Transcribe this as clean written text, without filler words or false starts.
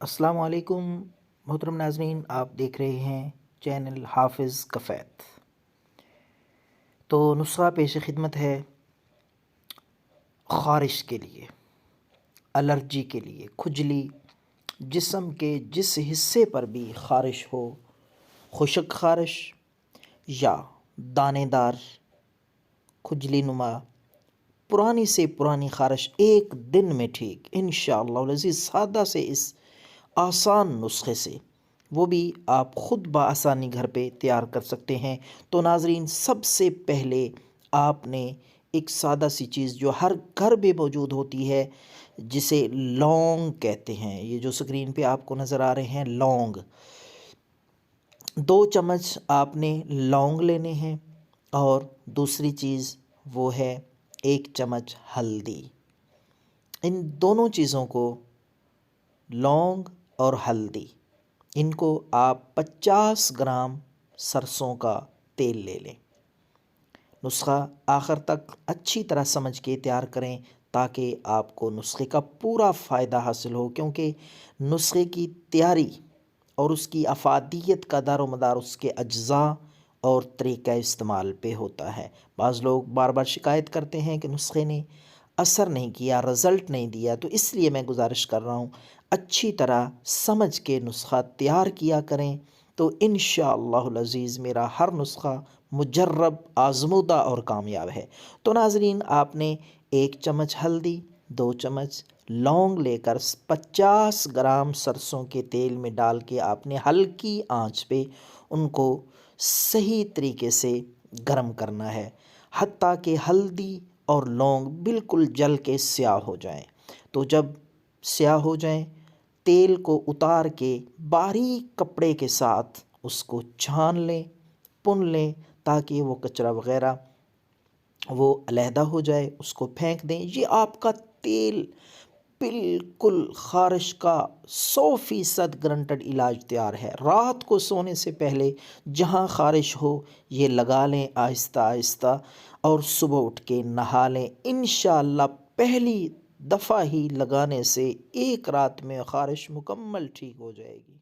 السلام علیکم محترم ناظرین، آپ دیکھ رہے ہیں چینل حافظ کفیت۔ تو نسخہ پیش خدمت ہے خارش کے لیے، الرجی کے لیے، کھجلی، جسم کے جس حصے پر بھی خارش ہو، خشک خارش یا دانے دار کھجلی نما، پرانی سے پرانی خارش ایک دن میں ٹھیک انشاءاللہ العزیز، سادہ سے اس آسان نسخے سے، وہ بھی آپ خود بآسانی گھر پہ تیار کر سکتے ہیں۔ تو ناظرین، سب سے پہلے آپ نے ایک سادہ سی چیز جو ہر گھر میں موجود ہوتی ہے، جسے لونگ کہتے ہیں، یہ جو سکرین پہ آپ کو نظر آ رہے ہیں لونگ، 2 چمچ آپ نے لونگ لینے ہیں، اور دوسری چیز وہ ہے 1 چمچ ہلدی۔ ان دونوں چیزوں کو، لونگ اور ہلدی، ان کو آپ 50 گرام سرسوں کا تیل لے لیں۔ نسخہ آخر تک اچھی طرح سمجھ کے تیار کریں تاکہ آپ کو نسخے کا پورا فائدہ حاصل ہو، کیونکہ نسخے کی تیاری اور اس کی افادیت کا دار و مدار اس کے اجزاء اور طریقہ استعمال پہ ہوتا ہے۔ بعض لوگ بار بار شکایت کرتے ہیں کہ نسخے نے اثر نہیں کیا، رزلٹ نہیں دیا، تو اس لیے میں گزارش کر رہا ہوں اچھی طرح سمجھ کے نسخہ تیار کیا کریں، تو انشاءاللہ العزیز میرا ہر نسخہ مجرب، آزمودہ اور کامیاب ہے۔ تو ناظرین، آپ نے 1 چمچ ہلدی، 2 چمچ لونگ لے کر 50 گرام سرسوں کے تیل میں ڈال کے آپ نے ہلکی آنچ پہ ان کو صحیح طریقے سے گرم کرنا ہے، حتیٰ کہ ہلدی اور لونگ بالکل جل کے سیاہ ہو جائیں۔ تو جب سیاہ ہو جائیں، تیل کو اتار کے باریک کپڑے کے ساتھ اس کو چھان لیں، پن لیں، تاکہ وہ کچرا وغیرہ وہ علیحدہ ہو جائے، اس کو پھینک دیں۔ یہ آپ کا تیل بالکل خارش کا 100% گرنٹڈ علاج تیار ہے۔ رات کو سونے سے پہلے جہاں خارش ہو یہ لگا لیں آہستہ آہستہ، اور صبح اٹھ کے نہا لیں۔ انشاءاللہ پہلی دفعہ ہی لگانے سے ایک رات میں خارش مکمل ٹھیک ہو جائے گی۔